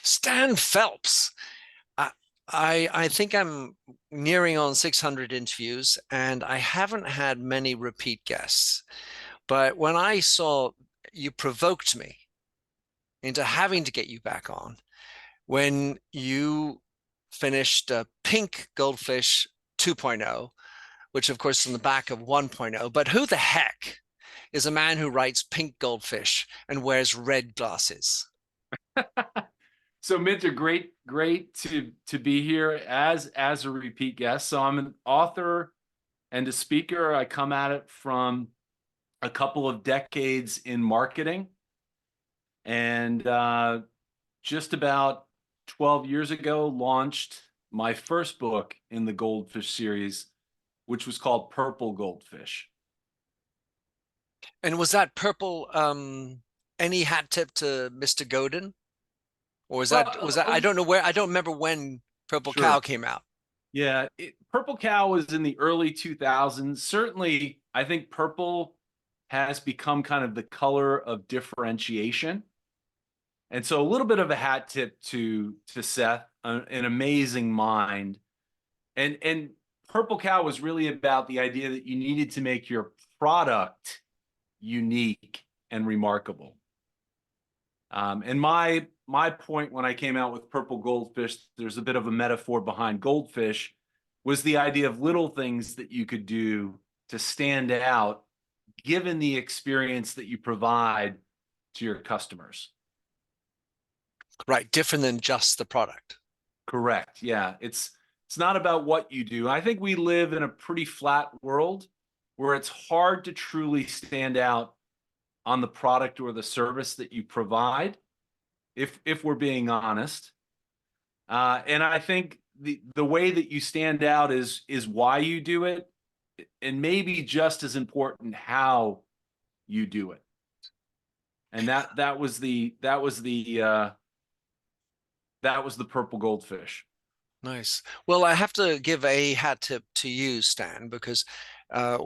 Stan Phelps. I, I think I'm nearing on 600 interviews, and I haven't had many repeat guests. But when I saw you provoked me into having to get you back on when you finished Pink Goldfish 2.0, which of course is in the back of 1.0. But who the heck is a man who writes Pink Goldfish and wears red glasses? So Minter, great to be here as a repeat guest. So I'm an author and a speaker. I come at it from a couple of decades in marketing, and just about 12 years ago, launched my first book in the Goldfish series, which was called Purple Goldfish. And was that purple any hat tip to Mr. Godin? Or was that I don't know where I don't remember when Purple Cow Sure. came out. Yeah, Purple Cow was in the early 2000s. Certainly, I think purple has become kind of the color of differentiation. And so a little bit of a hat tip to Seth, an amazing mind. And Purple Cow was really about the idea that you needed to make your product unique and remarkable. And my point when I came out with Purple Goldfish, there's a bit of a metaphor behind goldfish, was the idea of little things that you could do to stand out, given the experience that you provide to your customers. Right, different than just the product. Correct. Yeah, it's not about what you do. I think we live in a pretty flat world where it's hard to truly stand out on the product or the service that you provide, if we're being honest. And I think the way that you stand out is why you do it, and maybe just as important how you do it. And that was the Purple Goldfish. Nice. Well, I have to give a hat tip to you, Stan, because uh,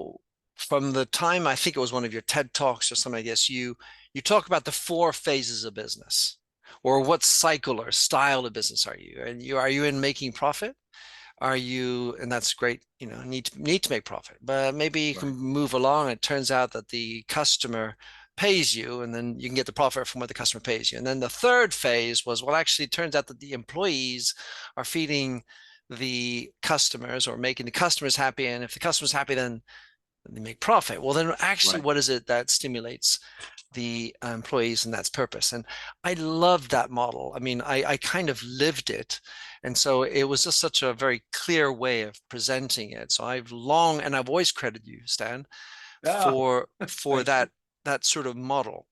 from the time I think it was one of your TED Talks or something, I guess you talk about the four phases of business, or what cycle or style of business are you? And are you in making profit? Are you, and that's great, need to make profit, but maybe you can Right. move along. It turns out that the customer pays you, and then you can get the profit from what the customer pays you. And then the third phase was, well, actually, it turns out that the employees are feeding the customers or making the customers happy. And if the customer's happy, then they make profit. Well, then actually, Right. what is it that stimulates the employees, and that's purpose. And I love that model. I mean, I kind of lived it. And so it was just such a very clear way of presenting it. So and I've always credited you, Stan, Oh, for thank you. that sort of model.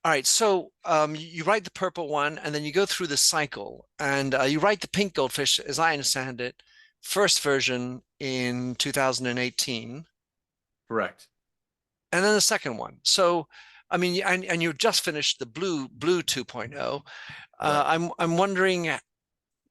All right, so you write the purple one, and then you go through the cycle, and you write the pink goldfish, as I understand it, first version in 2018, Correct. and then the second one. So, I mean, and you just finished the blue 2.0. Correct. I'm wondering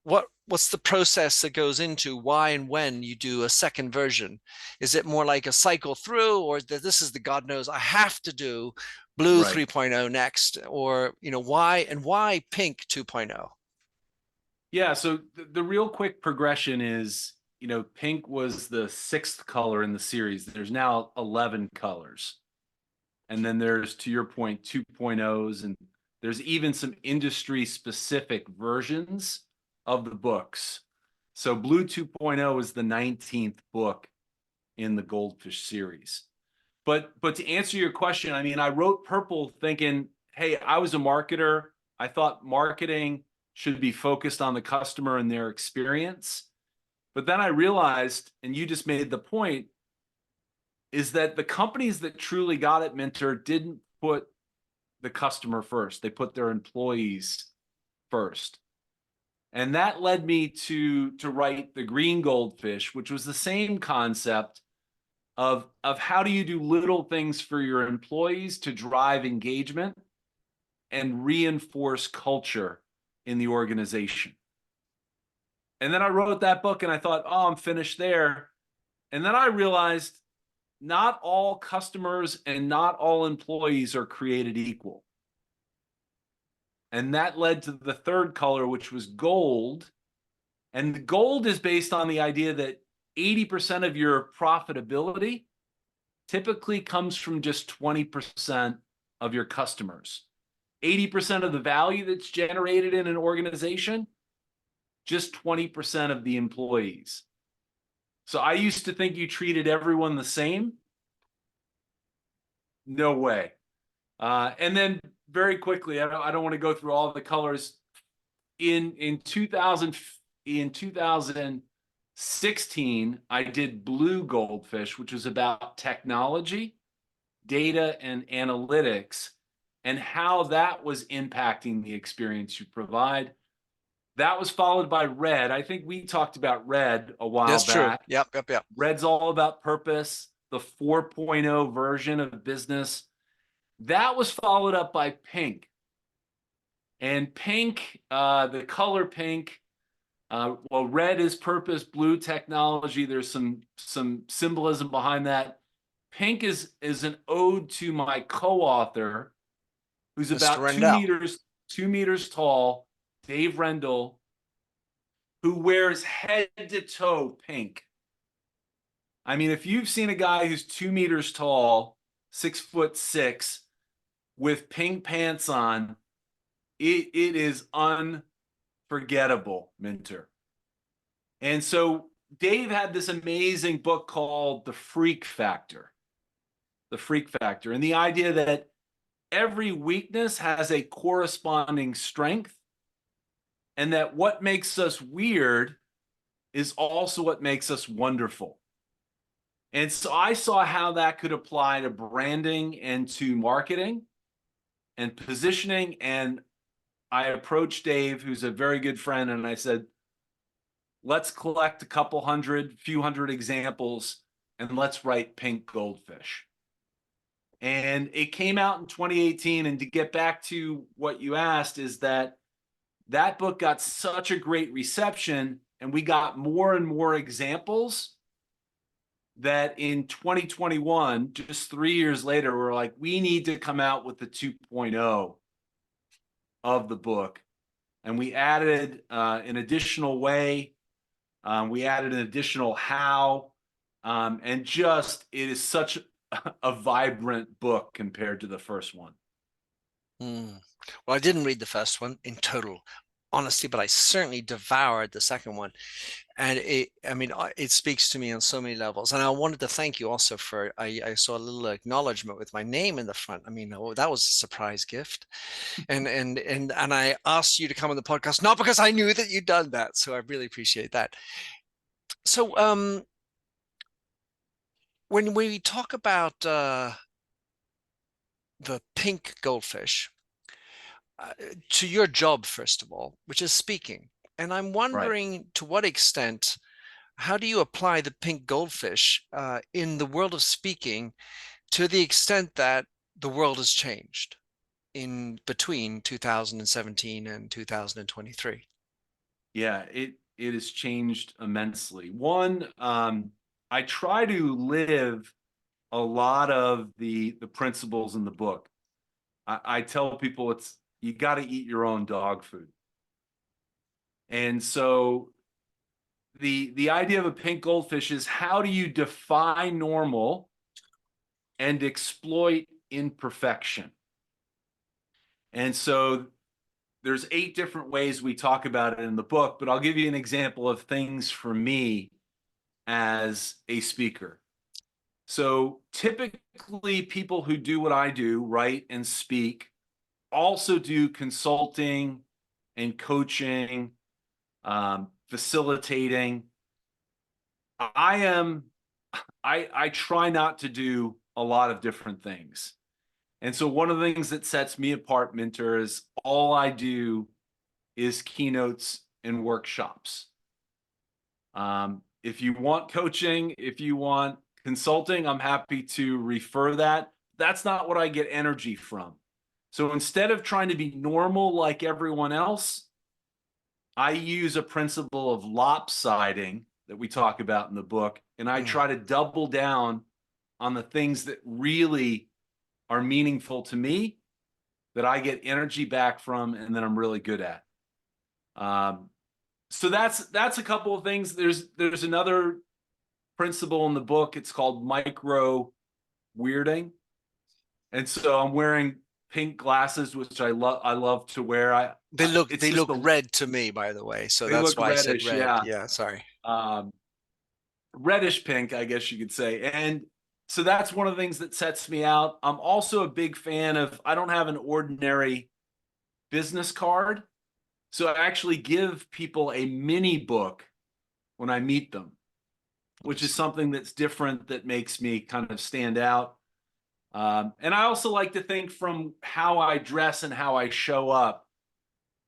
what's the process that goes into why and when you do a second version? Is it more like a cycle through, or that this is the God knows I have to do blue Right. 3.0 next, or why pink 2.0? Yeah. So the real quick progression is, pink was the sixth color in the series. There's now 11 colors. And then there's, to your point, 2.0s, and there's even some industry specific versions of the books. So Blue 2.0 is the 19th book in the Goldfish series. But to answer your question, I mean, I wrote Purple thinking, hey, I was a marketer. I thought marketing should be focused on the customer and their experience. But then I realized, and you just made the point, is that the companies that truly got it, Mentor, didn't put the customer first. They put their employees first. And that led me to write The Green Goldfish, which was the same concept of how do you do little things for your employees to drive engagement and reinforce culture in the organization. And then I wrote that book and I thought, oh, I'm finished there. And then I realized not all customers and not all employees are created equal. And that led to the third color, which was gold. And the gold is based on the idea that 80% of your profitability typically comes from just 20% of your customers. 80% of the value that's generated in an organization, just 20% of the employees. So I used to think you treated everyone the same. No way. And then very quickly, I don't want to go through all the colors. In 2016, I did Blue Goldfish, which was about technology, data, and analytics, and how that was impacting the experience you provide. That was followed by Red. I think we talked about Red a while That's true. back. Yep, yep, yep. Red's all about purpose, the 4.0 version of business. That was followed up by Pink. And Pink, the color pink, well, red is purpose, blue technology. There's some symbolism behind that. Pink is an ode to my co-author, who's Mr. about Rendell. 2 meters tall, Dave Rendell, who wears head to toe pink. I mean, if you've seen a guy who's 2 meters tall, 6'6", with pink pants on, it is unforgettable, Minter. And so Dave had this amazing book called The Freak Factor. The Freak Factor. And the idea that every weakness has a corresponding strength, and that what makes us weird is also what makes us wonderful. And so I saw how that could apply to branding and to marketing and positioning. And I approached Dave, who's a very good friend, and I said, let's collect a few hundred examples, and let's write Pink Goldfish. And it came out in 2018. And to get back to what you asked, is that book got such a great reception, and we got more and more examples, that in 2021, just 3 years later, we're like, we need to come out with the 2.0 of the book. And we added an additional way. We added an additional how. And just, it is such a vibrant book compared to the first one. Well, I didn't read the first one in total honesty, but I certainly devoured the second one. And it speaks to me on so many levels. And I wanted to thank you also for, I saw a little acknowledgement with my name in the front. I mean, that was a surprise gift. And I asked you to come on the podcast, not because I knew that you'd done that. So I really appreciate that. So when we talk about the pink goldfish, to your job, first of all, which is speaking. And I'm Right. wondering, to what extent, how do you apply the pink goldfish in the world of speaking, to the extent that the world has changed in between 2017 and 2023? Yeah, it has changed immensely. One, I try to live a lot of the principles in the book. I tell people, it's, you got to eat your own dog food. And so the idea of a pink goldfish is, how do you defy normal and exploit imperfection? And so there's 8 different ways we talk about it in the book, but I'll give you an example of things for me as a speaker. So typically people who do what I do, write and speak, also do consulting and coaching, facilitating. I try not to do a lot of different things. And so one of the things that sets me apart, Minter, is all I do is keynotes and workshops. If you want coaching, if you want consulting, I'm happy to refer that. That's not what I get energy from. So instead of trying to be normal like everyone else, I use a principle of lopsiding that we talk about in the book, and I try to double down on the things that really are meaningful to me, that I get energy back from and that I'm really good at. Um, so that's a couple of things. There's another principle in the book. It's called micro weirding. And so I'm wearing pink glasses, which I love to wear. It's They just look a red to me, by the way. So they that's look why I said reddish, red. yeah. Yeah, sorry. Um, reddish pink, I guess you could say. And so that's one of the things that sets me out. I'm also a big fan of, I don't have an ordinary business card. So I actually give people a mini book when I meet them, which is Nice. something that's different that makes me kind of stand out. And I also like to think from how I dress and how I show up,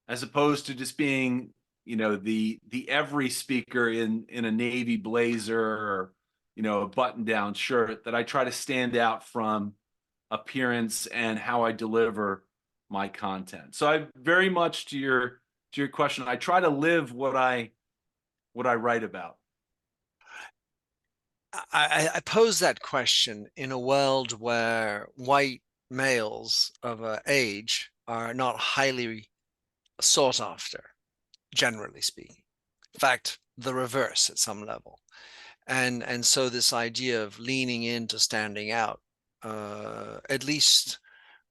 as opposed to just being, the every speaker in a navy blazer or a button down shirt. That I try to stand out from appearance and how I deliver my content. So I very much to your question, I try to live what I write about. I pose that question in a world where white males of age are not highly sought after, generally speaking. In fact, the reverse at some level. And so this idea of leaning into standing out at least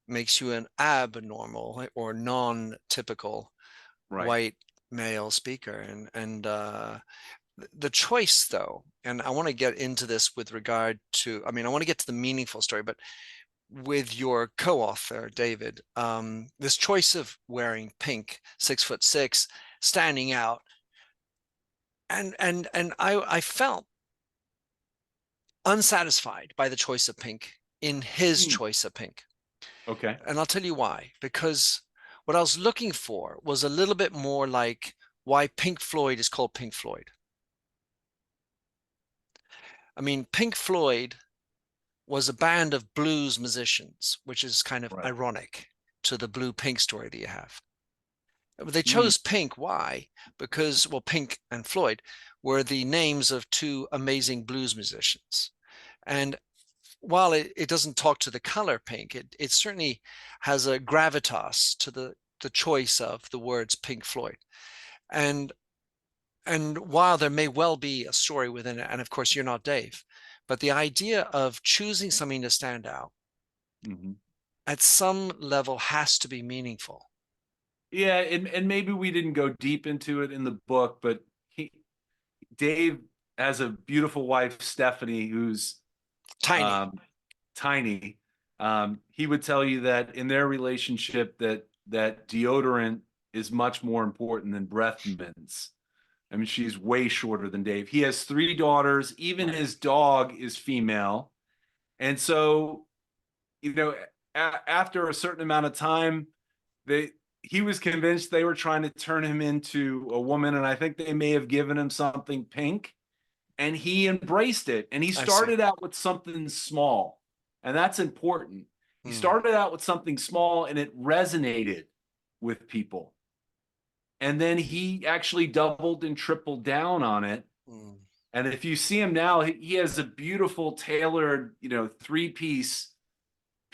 makes you an abnormal or non-typical Right. white male speaker. And the choice, though, and I want to get into this with regard to, I mean, I want to get to the meaningful story, but with your co-author David, this choice of wearing pink, 6'6", standing out, and I felt unsatisfied by the choice of pink in his Hmm. choice of pink. Okay. And I'll tell you why. Because what I was looking for was a little bit more like why Pink Floyd is called Pink Floyd. I mean, Pink Floyd was a band of blues musicians, which is kind of Right. ironic to the blue pink story that you have. But they Hmm. chose Pink. Why? Because, well, Pink and Floyd were the names of two amazing blues musicians. And while it doesn't talk to the color pink, it certainly has a gravitas to the choice of the words Pink Floyd. And and while there may well be a story within it, and of course you're not Dave, but the idea of choosing something to stand out Hmm. at some level has to be meaningful. Yeah, and maybe we didn't go deep into it in the book, but Dave has a beautiful wife, Stephanie, who's Tiny. um, tiny. He would tell you that in their relationship, that deodorant is much more important than breath mints. I mean, she's way shorter than Dave. He has three daughters. Even Right. his dog is female, and so you know, after a certain amount of time, they he was convinced they were trying to turn him into a woman, and I think they may have given him something pink, and he embraced it. And he I see. started out with something small, and that's important. He Mm, started out with something small, and it resonated with people. And then he actually doubled and tripled down on it. mm. And if you see him now, he has a beautiful tailored, three-piece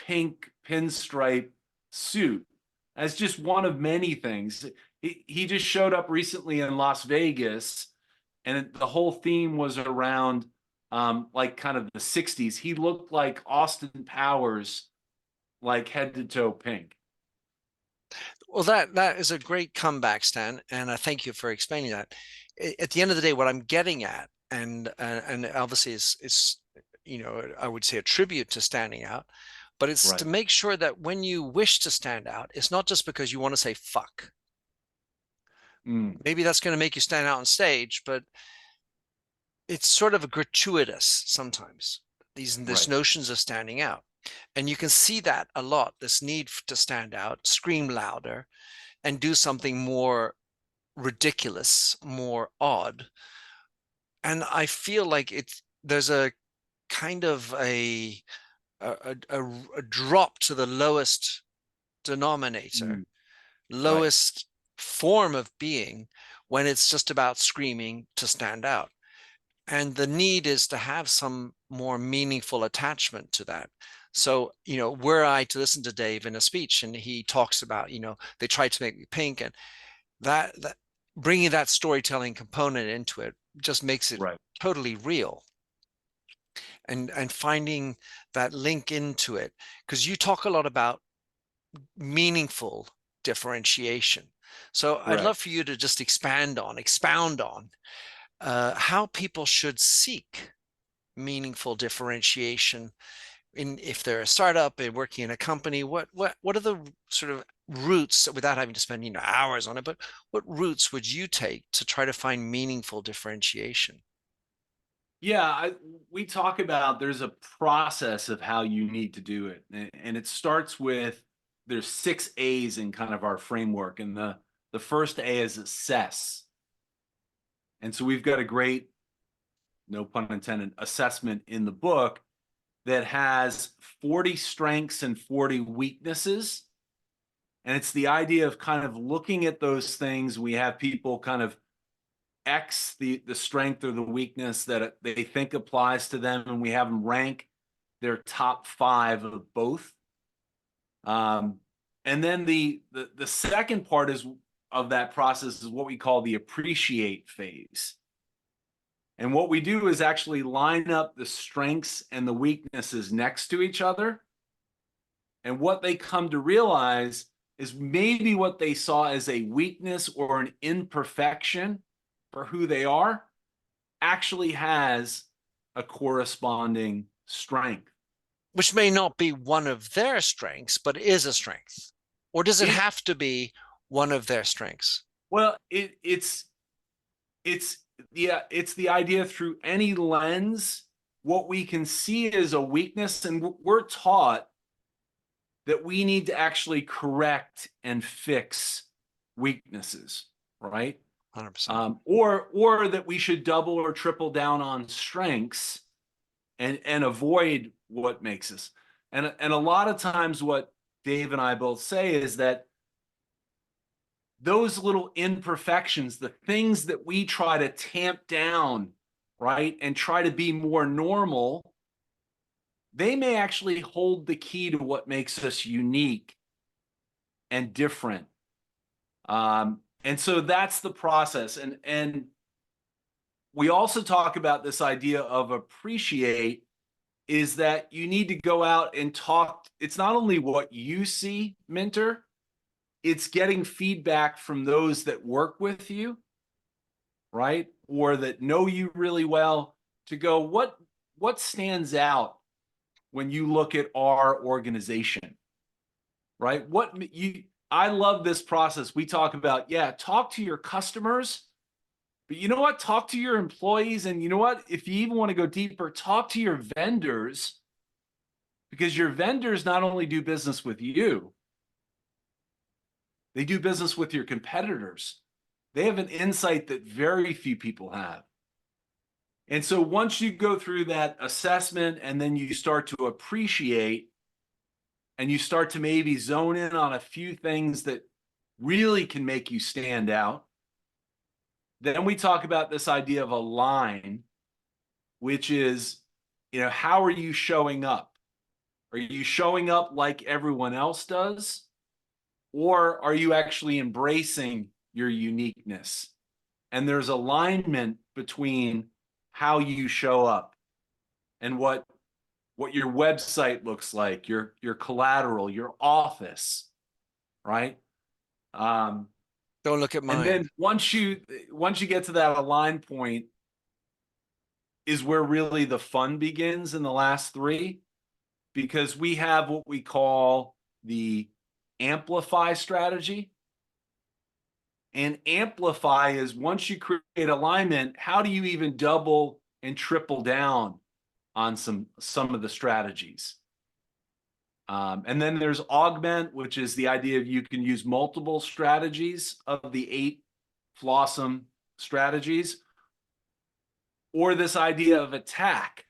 pink pinstripe suit as just one of many things. He just showed up recently in Las Vegas, and the whole theme was around like kind of the 60s. He looked like Austin Powers, like head to toe pink. Well, that is a great comeback, Stan, and I thank you for explaining that. At the end of the day, what I'm getting at, and obviously is I would say a tribute to standing out, but it's to Right. make sure that when you wish to stand out, it's not just because you want to say fuck. Mm, Maybe that's going to make you stand out on stage, but it's sort of a gratuitous sometimes. These right. notions of standing out, and you can see that a lot. This need to stand out, scream louder, and do something more ridiculous, more odd. And I feel like there's a kind of a drop to the lowest denominator, Mm, right. lowest form of being when it's just about screaming to stand out. And the need is to have some more meaningful attachment to that. So, were I to listen to Dave in a speech and he talks about, they tried to make me pink, and that bringing that storytelling component into it just makes it Right. totally real, and finding that link into it, because you talk a lot about meaningful differentiation. So I'd Right. love for you to just expound on how people should seek meaningful differentiation in, if they're a startup and working in a company. What are the sort of routes, without having to spend hours on it, but what routes would you take to try to find meaningful differentiation? Yeah, we talk about there's a process of how you need to do it, and it starts with there's 6 A's in kind of our framework, and the first A is assess, and so we've got a great, no pun intended, assessment in the book that has 40 strengths and 40 weaknesses, and it's the idea of kind of looking at those things. We have people kind of X the strength or the weakness that they think applies to them, and we have them rank their top 5 of both. Um, and then the second part is of that process is what we call the appreciate phase. And what we do is actually line up the strengths and the weaknesses next to each other. And what they come to realize is maybe what they saw as a weakness or an imperfection for who they are actually has a corresponding strength. Which may not be one of their strengths, but is a strength. Or does it It have to be one of their strengths? well, it's yeah, it's the idea through any lens, what we can see as a weakness, and we're taught that we need to actually correct and fix weaknesses, right? 100%. Or that we should double or triple down on strengths and avoid what makes us. And a lot of times what Dave and I both say is that those little imperfections, the things that we try to tamp down, right, and try to be more normal, they may actually hold the key to what makes us unique and different. And so that's the process. And we also talk about this idea of appreciate, is that you need to go out and talk. It's not only what you see, Minter, it's getting feedback from those that work with you, right? Or that know you really well, to go, what stands out when you look at our organization, right? I love this process. We talk about, yeah, talk to your customers, but you know what? Talk to your employees. And you know what? If you even want to go deeper, talk to your vendors, because your vendors not only do business with you, they do business with your competitors. They have an insight that very few people have. And so once you go through that assessment and then you start to appreciate and you start to maybe zone in on a few things that really can make you stand out, then we talk about this idea of a line, which is, how are you showing up? Are you showing up like everyone else does? Or are you actually embracing your uniqueness? And there's alignment between how you show up and what your website looks like, your collateral, your office, right? Um, Don't look at and mine. then once you get to that align point is where really the fun begins in the last 3, because we have what we call the amplify strategy. And amplify is, once you create alignment, how do you even double and triple down on some of the strategies? And then there's augment, which is the idea of you can use multiple strategies of the 8 Flossom strategies, or this idea of attack.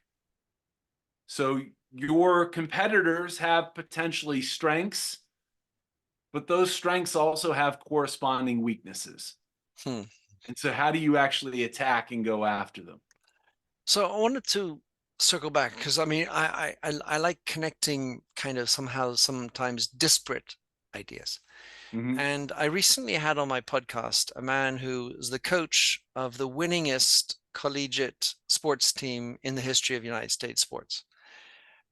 So your competitors have potentially strengths, but those strengths also have corresponding weaknesses. Hmm. And so how do you actually attack and go after them? So I wanted to circle back because I mean I like connecting kind of somehow sometimes disparate ideas. Hmm. And I recently had on my podcast a man who is the coach of the winningest collegiate sports team in the history of United States sports.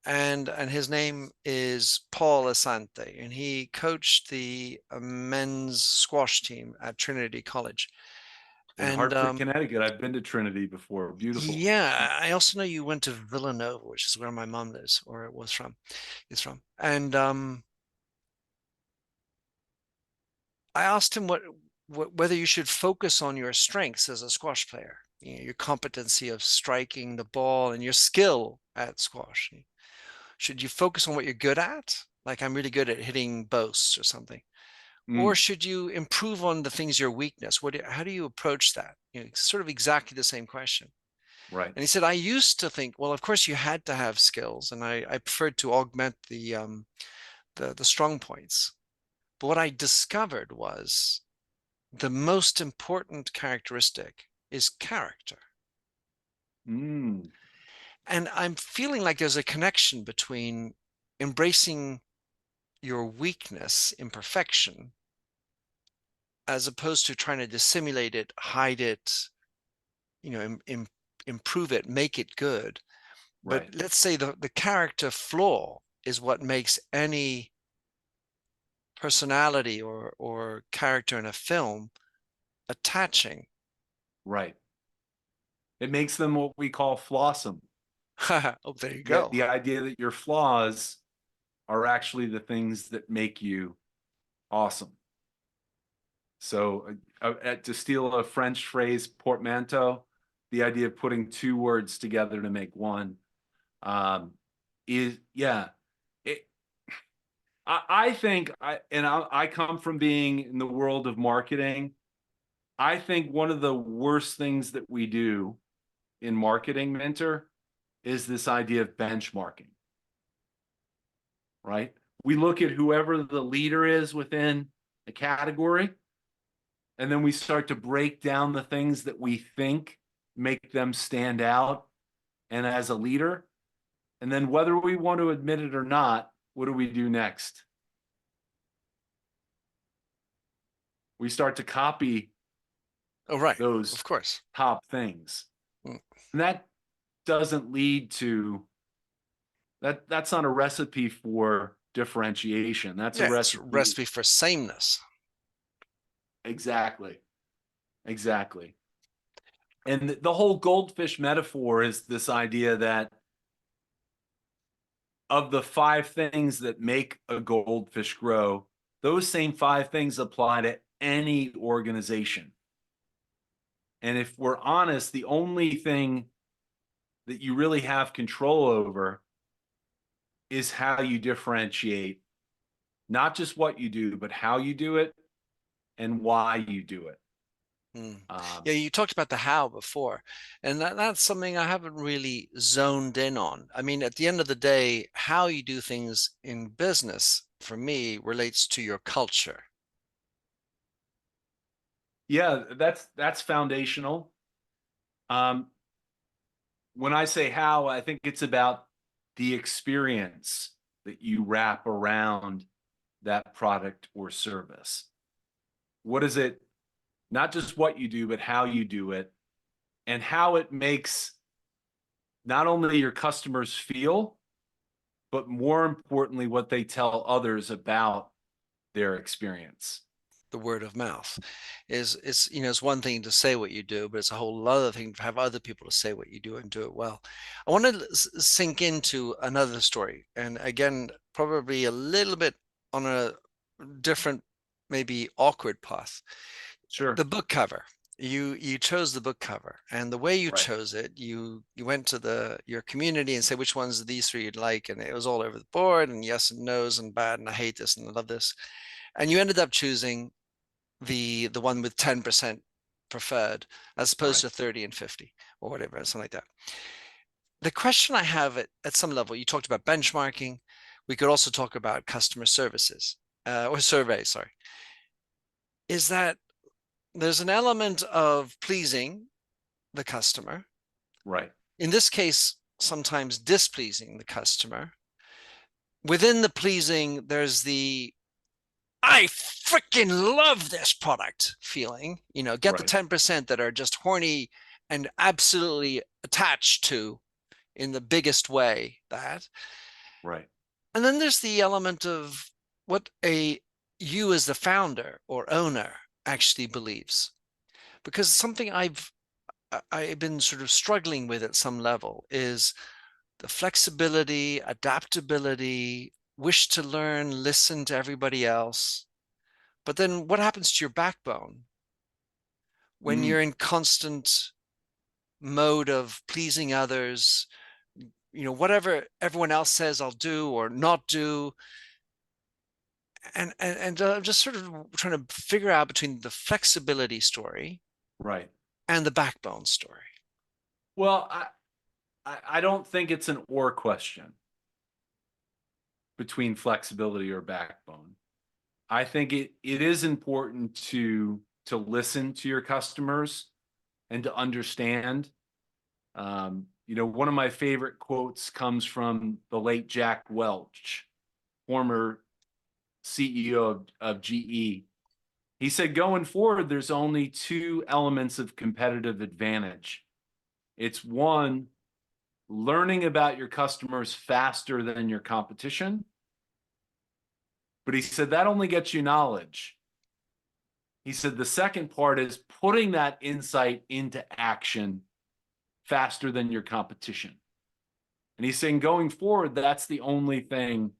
And his name is Paul Asante, and he coached the men's squash team at Trinity College. In And Hartford, Connecticut. I've been to Trinity before. Beautiful. yeah, I also know you went to Villanova, which is where my mom lives, or it was from, is from. And I asked him whether you should focus on your strengths as a squash player, you know, your competency of striking the ball and your skill at squash. Should you focus on what you're good at? Like I'm really good at hitting boasts or something. Or Mm, should you improve on the things your weakness? How do you approach that? You know, sort of exactly the same question. right. And he said, I used to think, well, of course you had to have skills, and I preferred to augment the strong points. But what I discovered was the most important characteristic is character. Mm, And I'm feeling like there's a connection between embracing your weakness, imperfection, as opposed to trying to dissimulate it, hide it, you know, improve it, make it good. But right. let's say the character flaw is what makes any personality or character in a film attaching. Right. It makes them what we call flawsome. Oh, there you Yet go. the idea that your flaws are actually the things that make you awesome. So, to steal a French phrase, portmanteau, the idea of putting two words together to make one, um, is yeah. It, I think I come from being in the world of marketing. I think one of the worst things that we do in marketing, Mentor, is this idea of benchmarking, right? We look at whoever the leader is within a category, and then we start to break down the things that we think make them stand out and as a leader. And then whether we want to admit it or not, what do we do next? We start to copy Oh, right. those Of course. top things. Mm. And that doesn't lead to that's not a recipe for differentiation. That's a Yeah, it's a recipe. recipe for sameness. Exactly. Exactly. And the whole goldfish metaphor is this idea that of the five things that make a goldfish grow, those same five things apply to any organization. And if we're honest, the only thing that you really have control over is how you differentiate, not just what you do, but how you do it and why you do it. Mm. Um, Yeah, you talked about the how before, and that's something I haven't really zoned in on. I mean, at the end of the day, how you do things in business for me relates to your culture. yeah, that's foundational. Um, when I say how, I think it's about the experience that you wrap around that product or service. What is it? Not just what you do, but how you do it and how it makes not only your customers feel, but more importantly, what they tell others about their experience. The word of mouth is you know it's one thing to say what you do, but it's a whole other thing to have other people to say what you do and do it well. I want to sink into another story, and again, probably a little bit on a different, maybe awkward path. Sure. The book cover. You chose the book cover, and the way you Right. chose it, you went to your community and said which ones of these three you'd like, and it was all over the board, and yes and no's and bad, and I hate this and I love this, and you ended up choosing the one with 10% preferred as opposed Right. to 30 and 50 or whatever, something like that. The question I have at some level, you talked about benchmarking. We could also talk about customer services or surveys, sorry, is that there's an element of pleasing the customer. Right. In this case, sometimes displeasing the customer. Within the pleasing, there's the I freaking love this product feeling. Get the Right. 10% that are just horny and absolutely attached to in the biggest way that. Right. And then there's the element of what you as the founder or owner actually believes. Because something I've been sort of struggling with at some level is the flexibility, adaptability, wish to learn, listen to everybody else. But then what happens to your backbone when Mm, you're in constant mode of pleasing others? Whatever everyone else says I'll do or not do. And I'm just sort of trying to figure out between the flexibility story right. and the backbone story. Well, I don't think it's an or question between flexibility or backbone. I think it is important to listen to your customers and to understand. One of my favorite quotes comes from the late Jack Welch, former CEO of GE. He said, going forward, there's only two elements of competitive advantage. It's one, learning about your customers faster than your competition. But he said that only gets you knowledge. He said the second part is putting that insight into action faster than your competition. And he's saying going forward, that's the only thing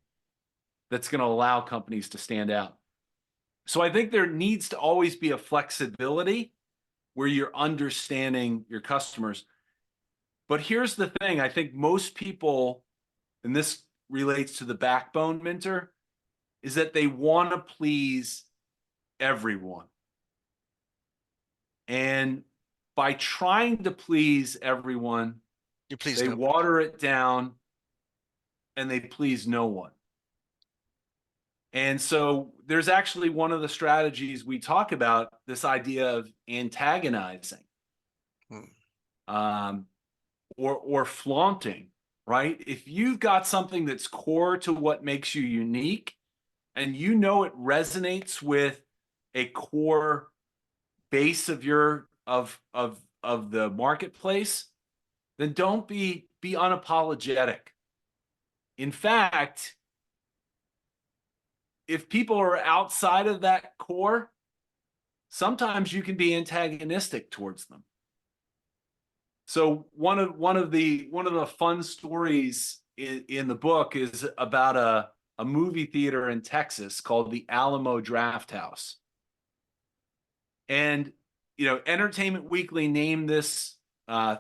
that's going to allow companies to stand out. So I think there needs to always be a flexibility where you're understanding your customers. But here's the thing, I think most people, and this relates to the backbone, Minter, is that they want to please everyone. And by trying to please everyone, You please they nobody. water it down and they please no one. And so there's actually one of the strategies we talk about, this idea of antagonizing, Hmm. um, or flaunting, right? If you've got something that's core to what makes you unique and you know it resonates with a core base of the marketplace, then don't be unapologetic. In fact, if people are outside of that core, sometimes you can be antagonistic towards them. So one of the fun stories in the book is about a movie theater in Texas called the Alamo Drafthouse. And Entertainment Weekly named this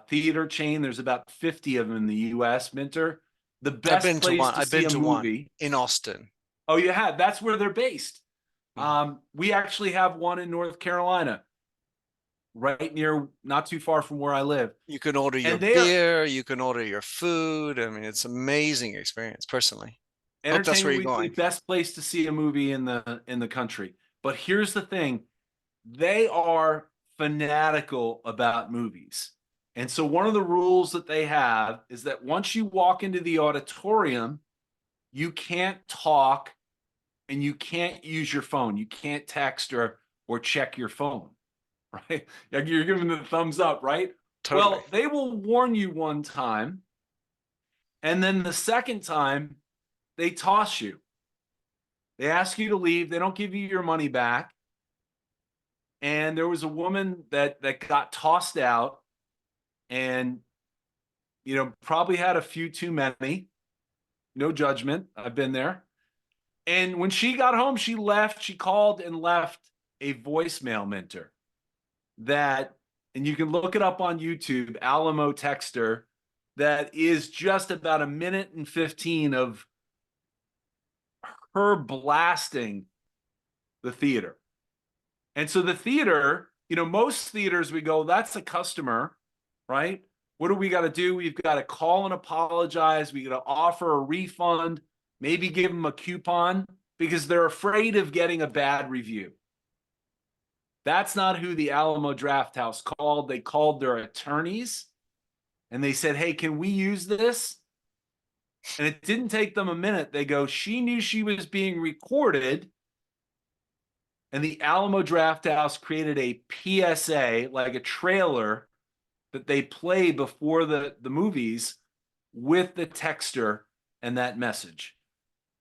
theater chain. There's about 50 of them in the U.S. Minter, the I've best been to place one. to I've see been a to one movie. in Austin. Oh, you have? That's where they're based. Hmm. We actually have one in North Carolina, right near, not too far from where I live. You can order your And they are beer, you can order your food. I mean, it's an amazing experience, personally. Hope that's where Entertainment you're Weekly, going. best place to see a movie in the country. But here's the thing, they are fanatical about movies. And so one of the rules that they have is that once you walk into the auditorium, you can't talk and you can't use your phone. You can't text or check your phone, right? You're giving the thumbs up, right? Totally. Well, they will warn you one time, and then the second time they toss you. They ask you to leave. They don't give you your money back. And there was a woman that got tossed out and probably had a few too many. No judgment. I've been there. And when she got home, she left. She called and left a voicemail, Minter, that, and you can look it up on YouTube, Alamo Texter, that is just about a minute and 15 of her blasting the theater. And so the theater, most theaters, we go, that's a customer, right? What do we got to do? We've got to call and apologize. We got to offer a refund, maybe give them a coupon because they're afraid of getting a bad review. That's not who the Alamo Drafthouse called. They called their attorneys and they said, "Hey, can we use this?" And it didn't take them a minute. They go, "She knew she was being recorded, and the Alamo Drafthouse created a PSA, like a trailer that they play before the movies with the texter and that message."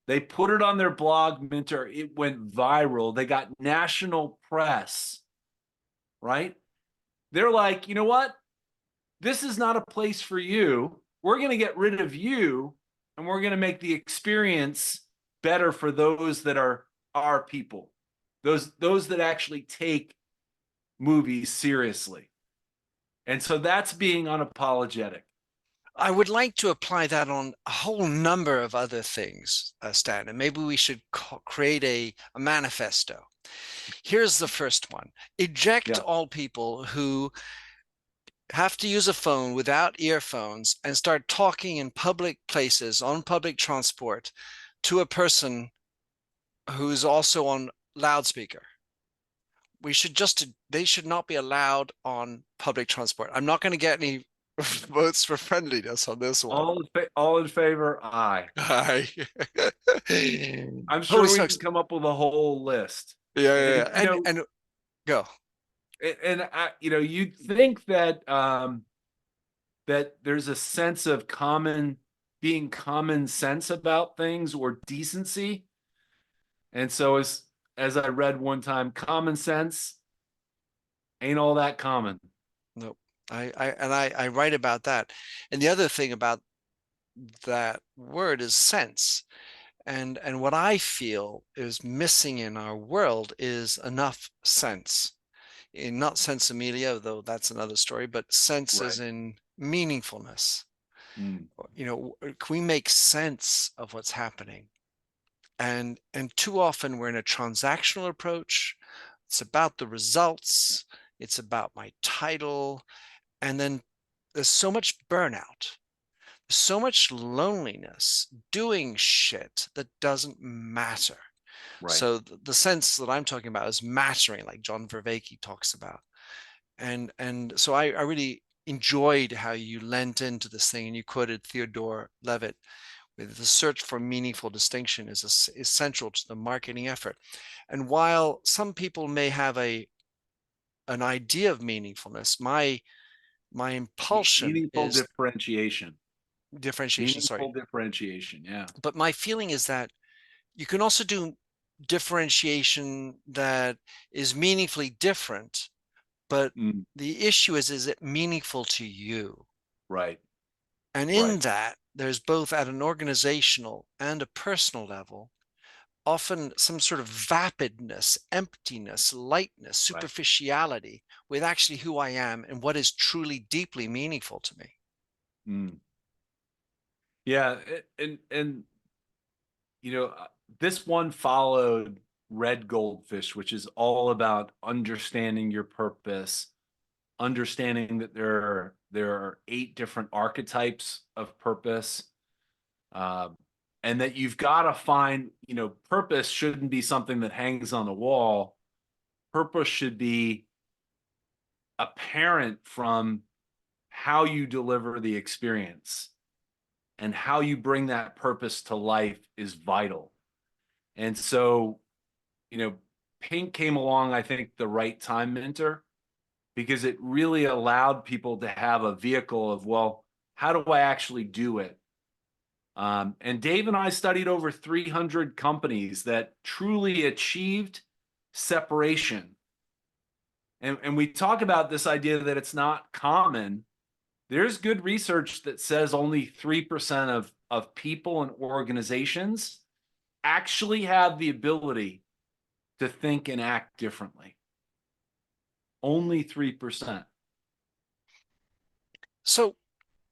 They put it on their blog, Minter. It went viral. They got national press, right? They're like, you know what? This is not a place for you. We're going to get rid of you, and we're going to make the experience better for those that are our people, those that actually take movies seriously. And so that's being unapologetic. I would like to apply that on a whole number of other things, Stan, and maybe we should create a manifesto. Here's the first one: eject Yeah. all people who have to use a phone without earphones and start talking in public places on public transport to a person who's also on loudspeaker. We should just, they should not be allowed on public transport. I'm not going to get any votes for friendliness on this one. All in favor? Aye. Hi. I'm Holy sure we can smokes. come up with a whole list. Yeah, yeah, And yeah. And go. you'd think that that there's a sense of being common sense about things or decency. And so as I read one time, common sense ain't all that common. No. I write about that. And the other thing about that word is sense. And what I feel is missing in our world is enough sense. In not sense Amelia, though that's another story, but sense as Right. in meaningfulness. Mm, Can we make sense of what's happening? And too often we're in a transactional approach. It's about the results, it's about my title, and then there's so much burnout, so much loneliness doing shit that doesn't matter. right. So the sense that I'm talking about is mattering, like John Vervaeke talks about. And so I really enjoyed how you lent into this thing and you quoted Theodore Levitt with the search for meaningful distinction is essential to the marketing effort. And while some people may have an idea of meaningfulness, my impulsion Meaningful is differentiation. differentiation, sorry. Meaningful differentiation. Yeah. But my feeling is that you can also do differentiation that is meaningfully different, but Mm, the issue is it meaningful to you? right. And in Right. that, there's both at an organizational and a personal level, often some sort of vapidness, emptiness, lightness, Right. superficiality with actually who I am and what is truly deeply meaningful to me. Mm. Yeah. And this one followed Red Goldfish, which is all about understanding your purpose, understanding that there are 8 different archetypes of purpose, uh, and that you've got to find, purpose shouldn't be something that hangs on the wall. Purpose should be apparent from how you deliver the experience, and how you bring that purpose to life is vital. And so, you know, Pink came along, I think, the right time, Minter, because it really allowed people to have a vehicle of, well, how do I actually do it? And Dave and I studied over 300 companies that truly achieved separation. And we talk about this idea that it's not common. There's good research that says only 3% of people and organizations actually have the ability to think and act differently. Only 3%. So,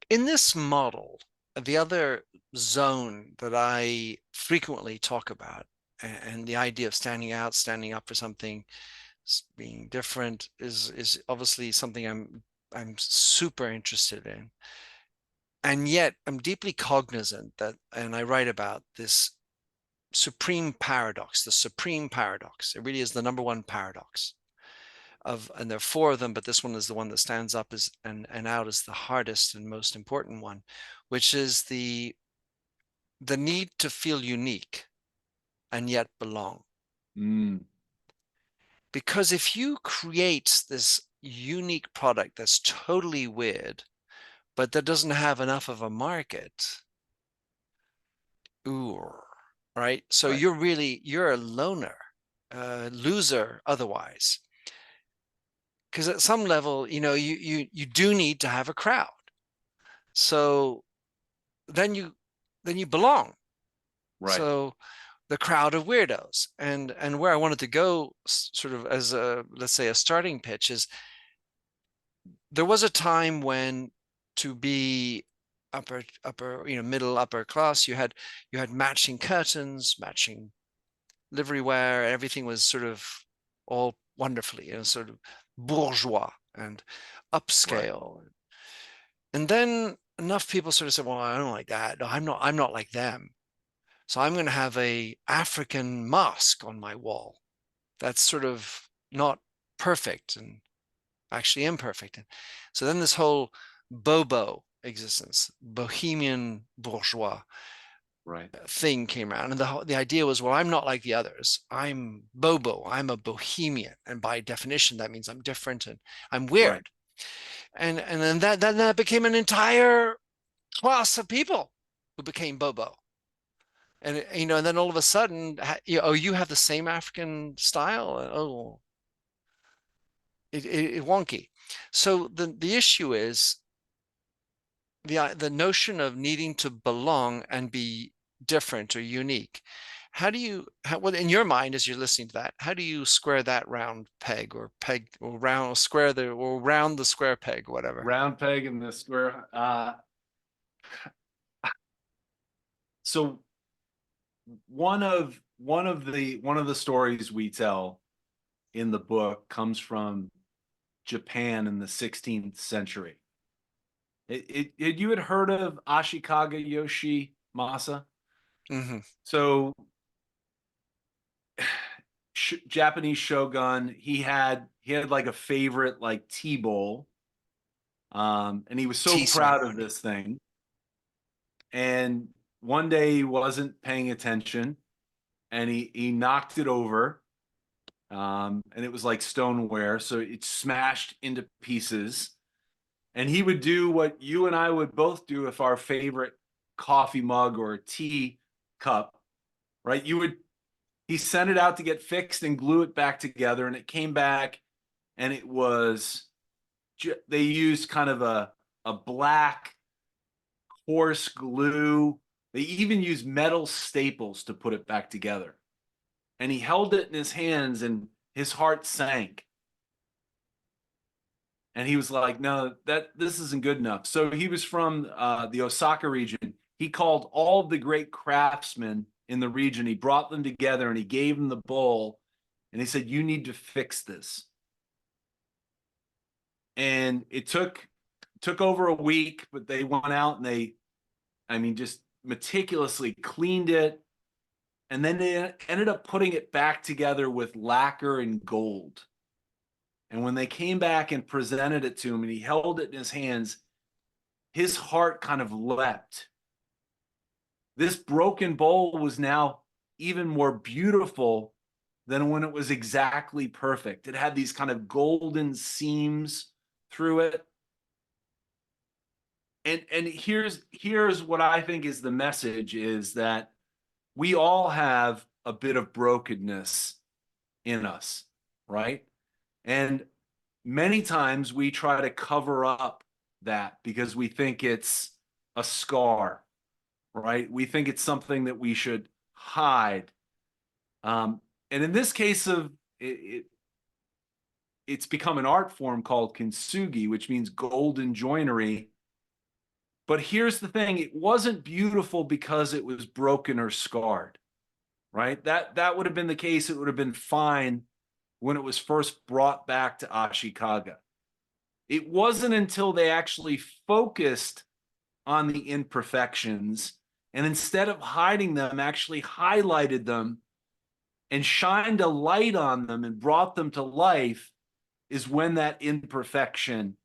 in this model, the other zone that I frequently talk about, and the idea of standing out, standing up for something, being different, is obviously something I'm super interested in. And yet I'm deeply cognizant that, and I write about this supreme paradox, the supreme paradox. It really is the number one paradox. and there are four of them, but this one is the one that stands up as and out as the hardest and most important one, which is the need to feel unique and yet belong. Mm, Because if you create this unique product that's totally weird, but that doesn't have enough of a market, ooh, right? So right. you're a loner, loser otherwise. Because at some level, you do need to have a crowd. So then you belong. Right. So the crowd of weirdos, and where I wanted to go, sort of as a, let's say, a starting pitch, is there was a time when, to be middle upper class, you had matching curtains, matching livery-wear. Everything was sort of all wonderfully, sort of bourgeois and Right. upscale. And then enough people sort of said, well, I don't like that. No, I'm not like them. So I'm going to have a African mask on my wall. That's sort of not perfect and actually imperfect. So then this whole Bobo existence, Bohemian bourgeois Right. thing came around. And the idea was, well, I'm not like the others. I'm Bobo. I'm a bohemian. And by definition, that means I'm different and I'm Right. weird. And then that became an entire class of people who became Bobo. And then all of a sudden, oh, you have the same African style. Oh, it wonky. So the issue is the notion of needing to belong and be different or unique. What in your mind, as you're listening to that, how do you square that round peg, or peg, or round square or round the square peg, whatever? Round peg in the square. So one of the stories we tell in the book comes from Japan in the 16th century. You had heard of Ashikaga Yoshimasa? Hmm. So Japanese shogun, he had like a favorite like tea bowl, and he was so Tea proud of ceremony. this thing. And one day he wasn't paying attention, and he knocked it over, and it was like stoneware, so it smashed into pieces. And he would do what you and I would both do if our favorite coffee mug or tea cup, right? He sent it out to get fixed and glue it back together, and it came back, and it was they used kind of a black coarse glue. They even used metal staples to put it back together. And he held it in his hands, and his heart sank. And he was like, no, this isn't good enough. So he was from the Osaka region. He called all of the great craftsmen in the region. He brought them together, and he gave them the bowl, and he said, you need to fix this. And it took over a week, but they went out and just meticulously cleaned it. And then they ended up putting it back together with lacquer and gold. And when they came back and presented it to him and he held it in his hands, his heart kind of leapt. This broken bowl was now even more beautiful than when it was exactly perfect. It had these kind of golden seams through it. And here's what I think is the message, is that we all have a bit of brokenness in us, right? And many times we try to cover up that because we think it's a scar, right? We think it's something that we should hide. And in this case of it's become an art form called kintsugi, which means golden joinery. But here's the thing, it wasn't beautiful because it was broken or scarred, right? That would have been the case. It would have been fine when it was first brought back to Ashikaga. It wasn't until they actually focused on the imperfections, and instead of hiding them, actually highlighted them and shined a light on them and brought them to life, is when that imperfection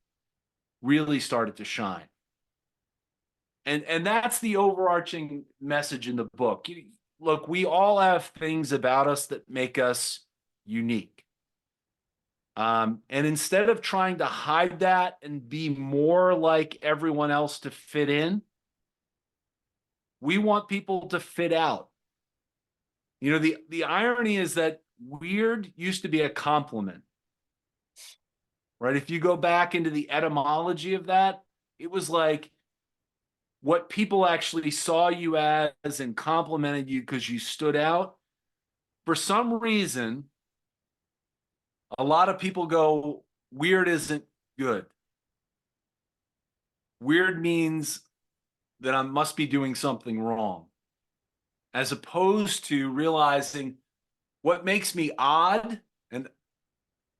really started to shine. And that's the overarching message in the book. Look, we all have things about us that make us unique. And instead of trying to hide that and be more like everyone else to fit in, we want people to fit out. You know, the irony is that weird used to be a compliment, right? If you go back into the etymology of that, it was like what people actually saw you as and complimented you because you stood out. For some reason, a lot of people go, weird isn't good. Weird means that I must be doing something wrong, as opposed to realizing what makes me odd and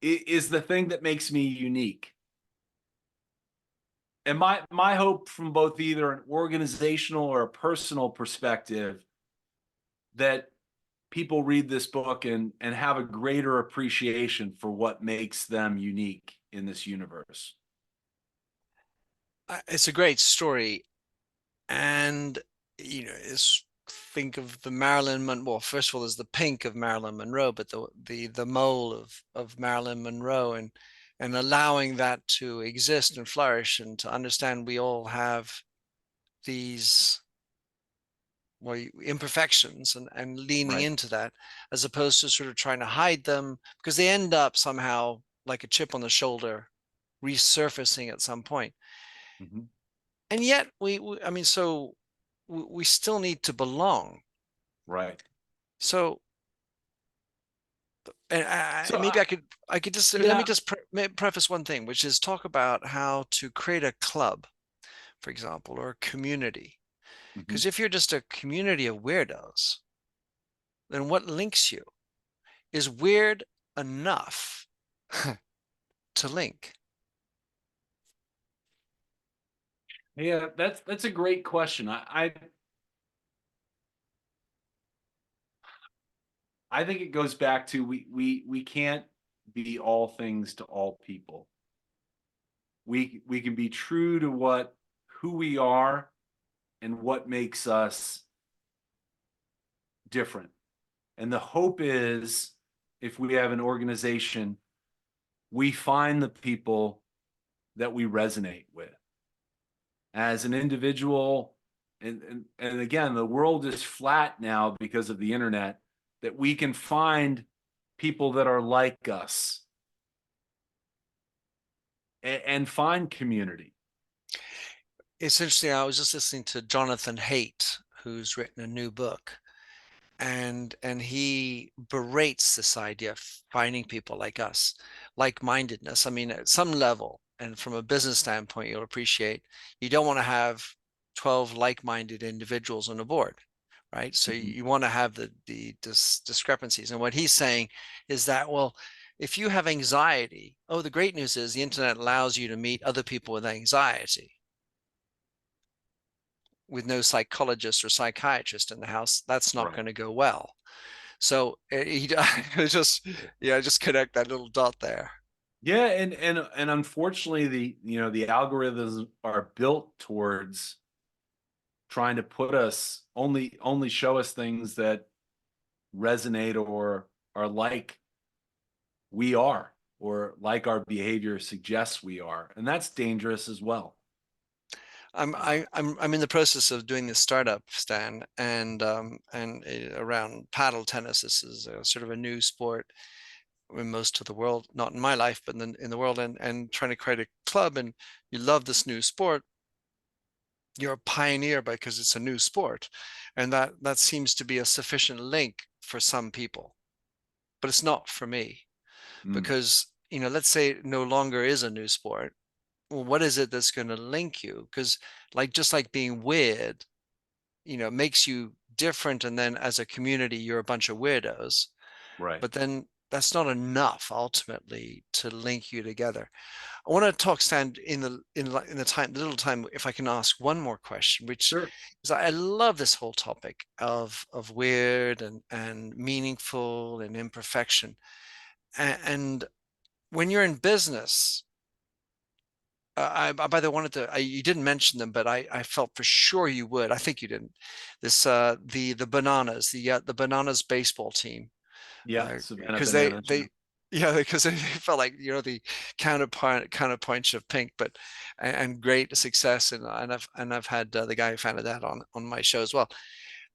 is the thing that makes me unique. And my hope from both either an organizational or a personal perspective that people read this book and have a greater appreciation for what makes them unique in this universe. It's a great story. And, it's think of the Marilyn Monroe. Well, first of all, there's the pink of Marilyn Monroe, but the mole of Marilyn Monroe, and allowing that to exist and flourish, and to understand we all have these, well, imperfections, and leaning Right. into that, as opposed to sort of trying to hide them, because they end up somehow like a chip on the shoulder resurfacing at some point. Mhm. And yet I mean, so we still need to belong. Right. So, and So maybe I could just let me yeah. just preface one thing, which is talk about how to create a club, for example, or a community. Mhm. Because if you're just a community of weirdos, then what links you is weird enough to link. Yeah, that's a great question. I think it goes back to we can't be all things to all people. We can be true to what who we are and what makes us different. And the hope is if we have an organization, we find the people that we resonate with. As an individual, and again, the world is flat now because of the internet, that we can find people that are like us and find community. It's interesting. I was just listening to Jonathan Haidt, who's written a new book, and he berates this idea of finding people like us, like-mindedness. I mean, at some level, and from a business standpoint, you'll appreciate you don't want to have 12 like-minded individuals on a board, right? So Mhm. you want to have the discrepancies. And what he's saying is that, well, if you have anxiety, oh, the great news is the internet allows you to meet other people with anxiety with no psychologist or psychiatrist in the house. That's not Right. going to go well. So he just, yeah, just connect that little dot there. Yeah, and unfortunately the algorithms are built towards trying to put us only show us things that resonate or are like we are or like our behavior suggests we are, and that's dangerous as well. Uh, I'm in the process of doing this startup, Stan, and around paddle tennis. This is sort of a new sport in most of the world, not in my life, but in the world, and trying to create a club. And you love this new sport, you're a pioneer because it's a new sport, and that seems to be a sufficient link for some people, but it's not for me. mm, Because, let's say it no longer is a new sport. Well, what is it that's going to link you? Because, like, just like being weird, makes you different, and then as a community you're a bunch of weirdos, right. but then that's not enough ultimately to link you together. I want to talk, Stan, in the time, the little time, if I can ask one more question, which Sure. is, I love this whole topic of weird and meaningful and imperfection. And when you're in business, by the way, you didn't mention them, but I felt for sure you would. I think you didn't. The Bananas, the Bananas baseball team, Yeah, Savannah because Bananas. Yeah. yeah, because they felt like, the counterpunch of Pink, but and great success, and I've had the guy who founded that on my show as well.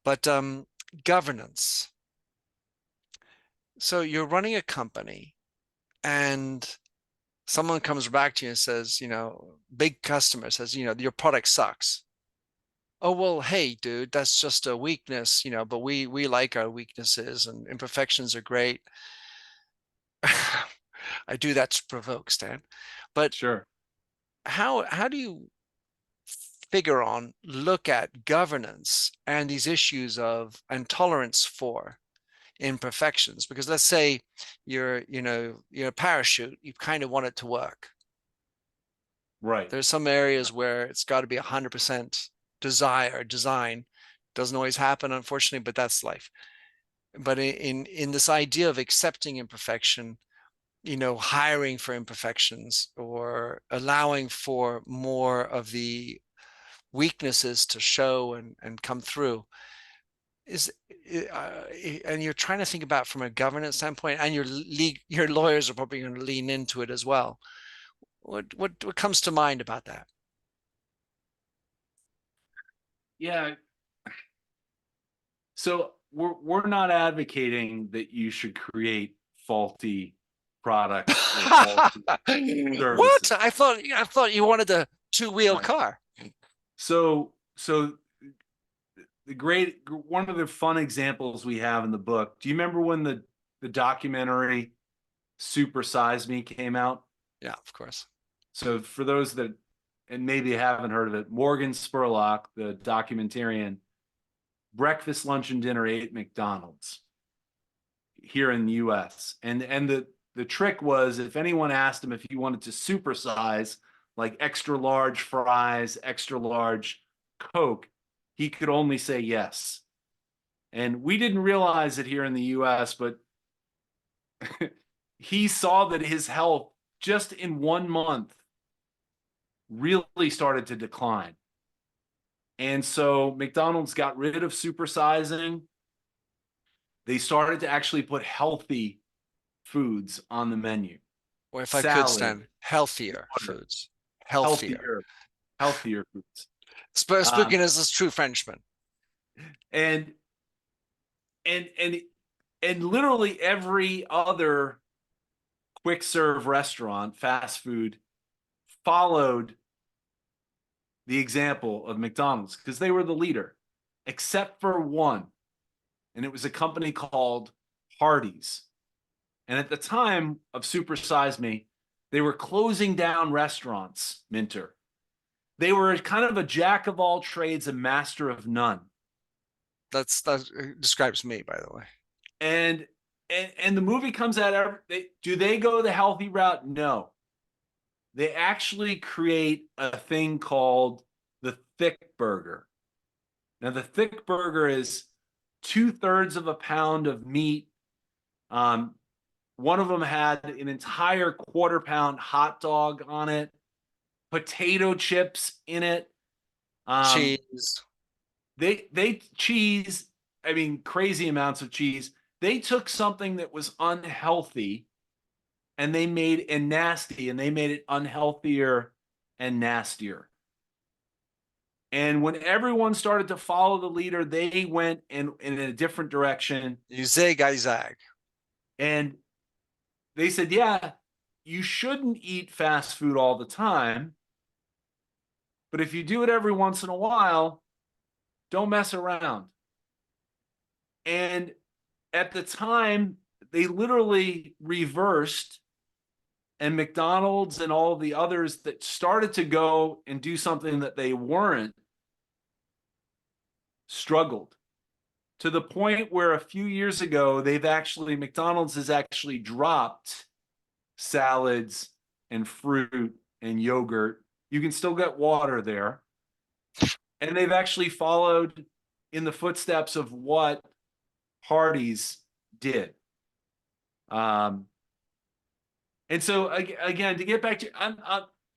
But governance. So you're running a company, and someone comes back to you and says, big customer says, your product sucks. Oh, well, hey, dude, that's just a weakness, but we like our weaknesses, and imperfections are great. I do that to provoke, Stan. But Sure. how do you look at governance and these issues of and tolerance for imperfections? Because let's say you're a parachute, you kind of want it to work. Right. There's some areas where it's got to be 100% design. Doesn't always happen, unfortunately, but that's life. But in this idea of accepting imperfection, hiring for imperfections or allowing for more of the weaknesses to show and come through is and you're trying to think about from a governance standpoint, and your lawyers are probably going to lean into it as well. What comes to mind about that? Yeah. So we're not advocating that you should create faulty products or faulty services. What? I thought you wanted a two-wheel Right. car. So the great one of the fun examples we have in the book. Do you remember when the documentary Super Size Me came out? Yeah, of course. So for those that and maybe haven't heard of it, Morgan Spurlock, the documentarian, breakfast, lunch, and dinner ate McDonald's here in the US. And the trick was if anyone asked him if he wanted to supersize, like extra large fries, extra large Coke, he could only say yes. And we didn't realize it here in the US, but he saw that his health just in 1 month really started to decline. And so McDonald's got rid of supersizing. They started to actually put healthy foods on the menu. Or if I could Salad, stand healthier water, foods, healthier. healthier, healthier foods. Speaking Um, as a true Frenchman. and and and and literally every other quick serve restaurant, fast food, followed the example of McDonald's because they were the leader, except for one. And it was a company called Hardee's. And at the time of Super Size Me, they were closing down restaurants, Minter. They were kind of a jack of all trades, a master of none. That describes me, by the way. And and the movie comes out. Do they go the healthy route? No. They actually create a thing called the thick burger. Now, the thick burger is 2/3 of a pound of meat. Um, One of them had an entire quarter-pound hot dog on it, potato chips in it. Um, Cheese. they cheese, I mean, crazy amounts of cheese. They took something that was unhealthy and they made and nasty, and they made it unhealthier and nastier. And when everyone started to follow the leader, they went in a different direction. You zig, I zag. And they said, yeah, you shouldn't eat fast food all the time. But if you do it every once in a while, don't mess around. And at the time, they literally reversed, and McDonald's and all the others that started to go and do something that they weren't struggled to the point where a few years ago, McDonald's has actually dropped salads and fruit and yogurt. You can still get water there. And they've actually followed in the footsteps of what Hardee's did. Um, And so again, to get back to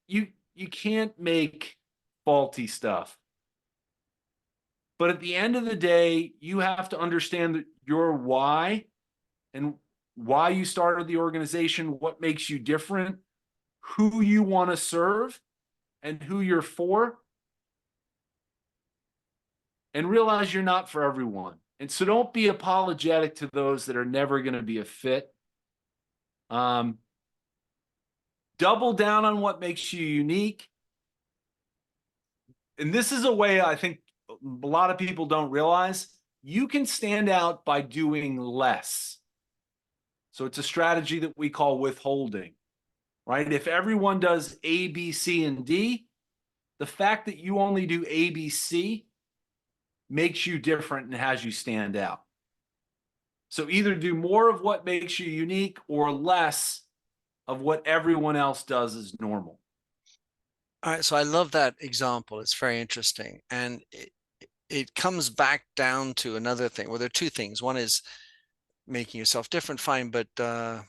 you, you can't make faulty stuff. But at the end of the day, you have to understand your why and why you started the organization, what makes you different, who you want to serve, and who you're for, and realize you're not for everyone. And so don't be apologetic to those that are never going to be a fit. Um, Double down on what makes you unique. And this is a way I think a lot of people don't realize you can stand out by doing less. So it's a strategy that we call withholding, right? If everyone does A, B, C, and D, the fact that you only do A, B, C makes you different and has you stand out. So either do more of what makes you unique or less of what everyone else does is normal. All right, so I love that example. It's very interesting. And it comes back down to another thing. Well, there are two things. One is making yourself different, fine, but to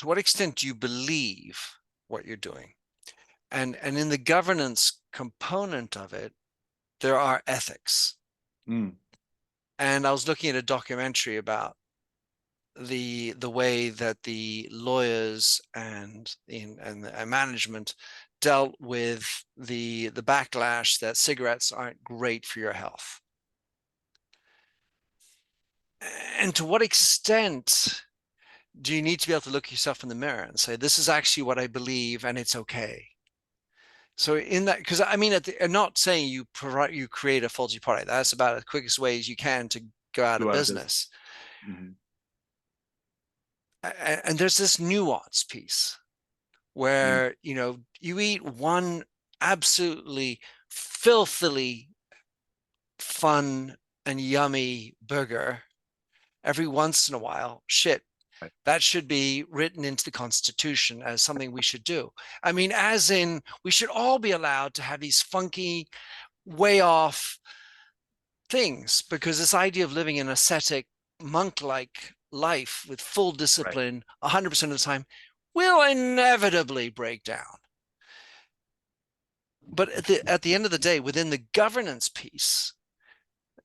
what extent do you believe what you're doing? And in the governance component of it, there are ethics. Mm, And I was looking at a documentary about the way that the lawyers and management dealt with the backlash that cigarettes aren't great for your health. And to what extent do you need to be able to look yourself in the mirror and say, this is actually what I believe and it's okay? So in that, because I mean, I'm not saying you create a faulty product. That's about the quickest ways you can to go out of go out of business. business. Mm-hmm. And there's this nuance piece Mm, where, you eat one absolutely filthily fun and yummy burger every once in a while. Shit, right, that should be written into the Constitution as something we should do. I mean, as in, we should all be allowed to have these funky, way off things, because this idea of living an ascetic, monk like life with full right, discipline 100% of the time will inevitably break down. But at the end of the day, within the governance piece,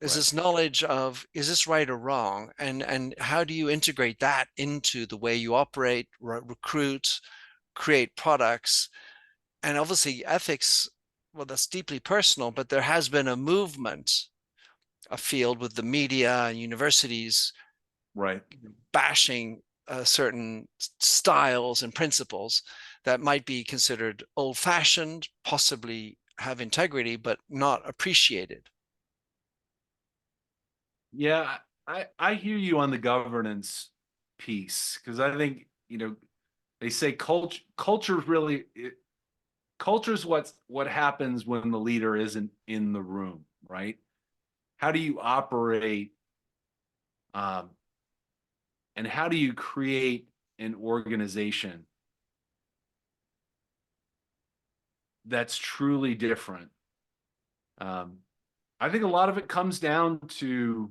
is right. this knowledge of, is this right or wrong, and how do you integrate that into the way you operate, recruit, create products? And obviously ethics, well, that's deeply personal, but there has been a movement, a field with the media and universities Right. bashing certain styles and principles that might be considered old fashioned, possibly have integrity, but not appreciated. Yeah, I hear you on the governance piece because I think, they say culture really culture is what happens when the leader isn't in the room, right? How do you operate, um, and how do you create an organization that's truly different? Um, I think a lot of it comes down to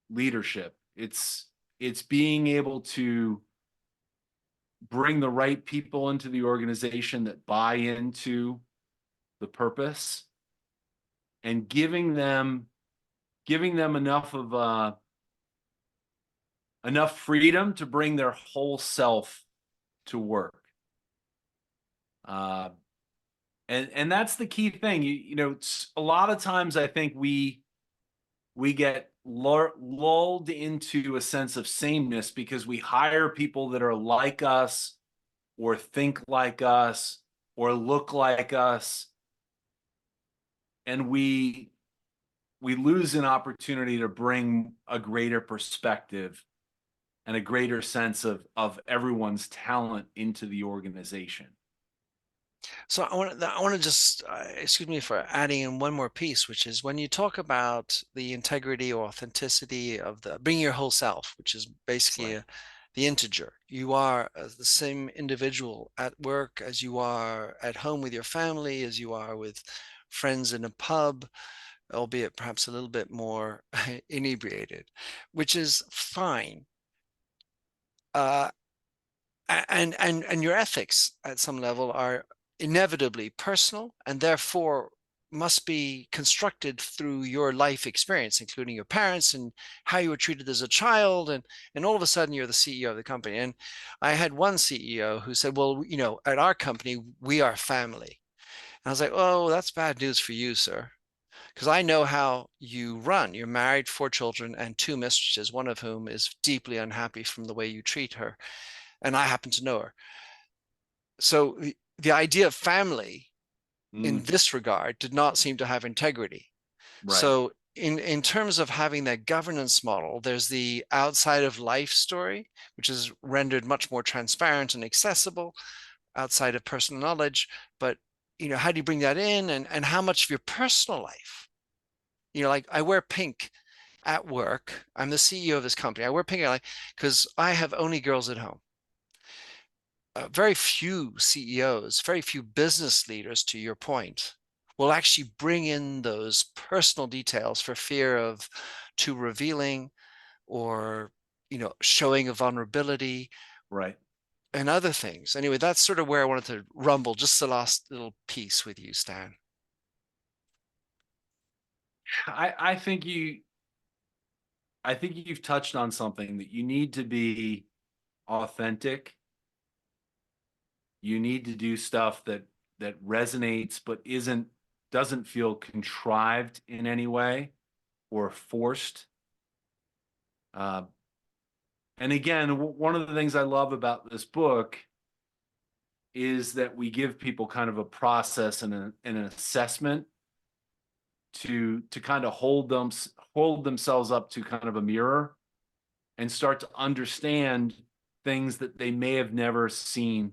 leadership. It's being able to bring the right people into the organization that buy into the purpose and giving them enough freedom to bring their whole self to work. Uh, and that's the key thing. A lot of times I think we get lulled into a sense of sameness because we hire people that are like us or think like us or look like us, and we lose an opportunity to bring a greater perspective and a greater sense of everyone's talent into the organization. So I want to just excuse me for adding in one more piece, which is when you talk about the integrity or authenticity of the bringing your whole self, which is It's basically like, the integer. You are the same individual at work as you are at home with your family, as you are with friends in a pub, albeit perhaps a little bit more inebriated, which is fine. uh, and your ethics at some level are inevitably personal and therefore must be constructed through your life experience, including your parents and how you were treated as a child. And all of a sudden you're the CEO of the company. And I had one CEO who said, well, at our company, we are family. And I was like, oh, that's bad news for you, sir. Because I know how you run. You're married, 4 children, and 2 mistresses, one of whom is deeply unhappy from the way you treat her. And I happen to know her. So the idea of family in Mm, this regard did not seem to have integrity. right. So in terms of having that governance model, there's the outside of life story, which is rendered much more transparent and accessible outside of personal knowledge. But how do you bring that in, and how much of your personal life? Like I wear pink at work. I'm the CEO of this company. I wear pink because I have only girls at home. Very few CEOs, very few business leaders, to your point, will actually bring in those personal details for fear of too revealing or, showing a vulnerability Right. and other things. Anyway, that's sort of where I wanted to rumble just the last little piece with you, Stan. I think you've touched on something that you need to be authentic. You need to do stuff that resonates but doesn't feel contrived in any way or forced. Uh, and again, one of the things I love about this book is that we give people kind of a process and an assessment to kind of hold themselves up to kind of a mirror and start to understand things that they may have never seen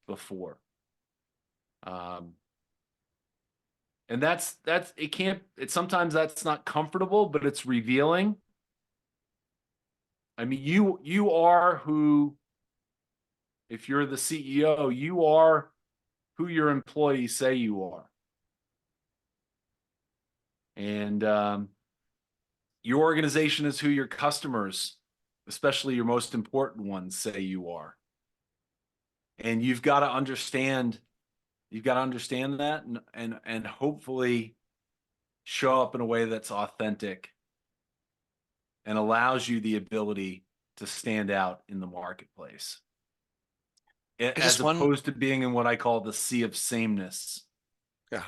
before. Um, and that's it can't it's sometimes that's not comfortable, but it's revealing. I mean, you are who, if you're the CEO, you are who your employees say you are. And your organization is who your customers, especially your most important ones, say you are. And you've got to understand that, and hopefully show up in a way that's authentic and allows you the ability to stand out in the marketplace, I as just one, opposed to being in what I call the sea of sameness. yeah.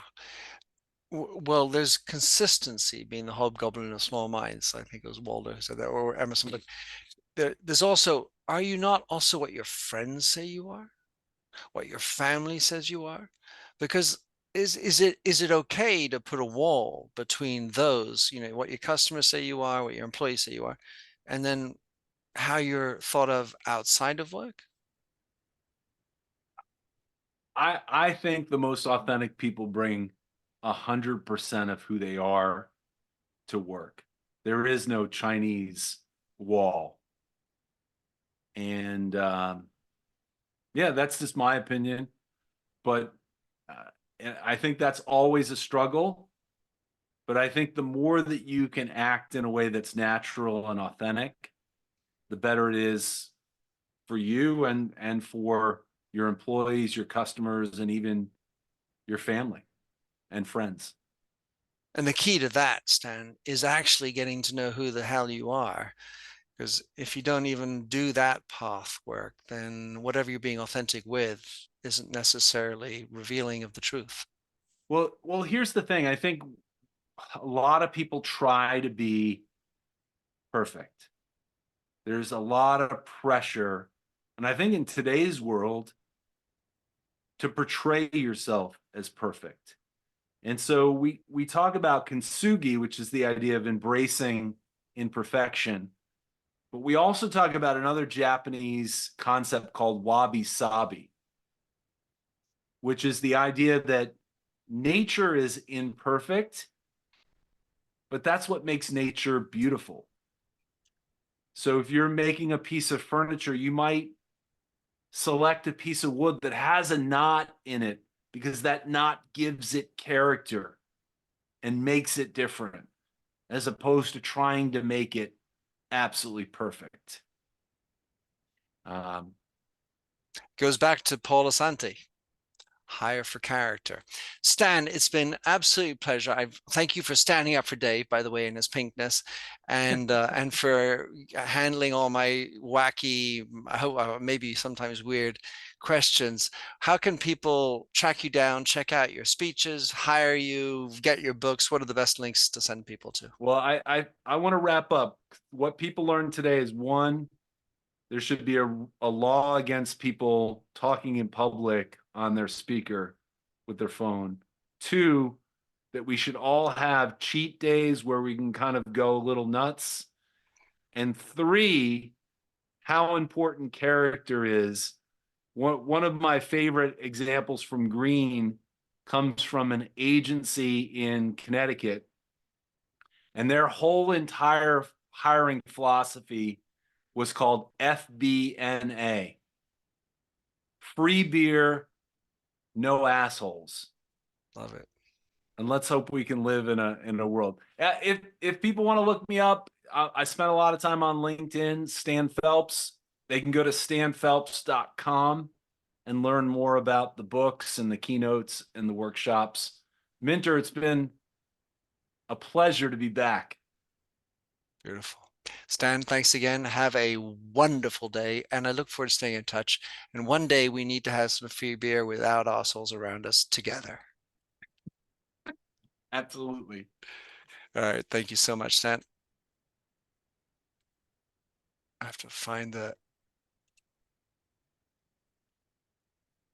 Well, there's consistency being the hobgoblin of small minds. I think it was Waldo who said that, or Emerson. But there's also, are you not also what your friends say you are? What your family says you are? Because is it okay to put a wall between those, what your customers say you are, what your employees say you are, and then how you're thought of outside of work? I think the most authentic people bring 100% of who they are to work. There is no Chinese wall. And yeah, that's just my opinion. But I think that's always a struggle. But I think the more that you can act in a way that's natural and authentic, the better it is for you and for your employees, your customers, and even your family and friends. And the key to that, Stan, is actually getting to know who the hell you are. Because if you don't even do that path work, then whatever you're being authentic with isn't necessarily revealing of the truth. Well, here's the thing. I think a lot of people try to be perfect. There's a lot of pressure, and I think in today's world, to portray yourself as perfect. And so we talk about kintsugi, which is the idea of embracing imperfection. But we also talk about another Japanese concept called wabi sabi, which is the idea that nature is imperfect, but that's what makes nature beautiful. So if you're making a piece of furniture, you might select a piece of wood that has a knot in it because that knot gives it character and makes it different, as opposed to trying to make it absolutely perfect. Um, Goes back to Paul Asante. Hire for character. Stan, it's been absolute pleasure. I thank you for standing up for Dave, by the way, in his pinkness, and for handling all my wacky, maybe sometimes weird questions. How can people track you down, check out your speeches, hire you, get your books? What are the best links to send people to? well, I want to wrap up. What people learned today is one, there should be a law against people talking in public on their speaker with their phone. Two, that we should all have cheat days where we can kind of go a little nuts. And three, how important character is. One of my favorite examples from Green comes from an agency in Connecticut, and their whole entire hiring philosophy was called FBNA: free beer, no assholes. Love it. And let's hope we can live in a world. If people want to look me up, I spent a lot of time on LinkedIn. Stan Phelps. They can go to stanphelps.com and learn more about the books and the keynotes and the workshops. Minter, it's been a pleasure to be back. Beautiful. Stan, thanks again. Have a wonderful day, and I look forward to staying in touch. And one day we need to have some free beer without assholes around us together. Absolutely. All right. Thank you so much, Stan. I have to find the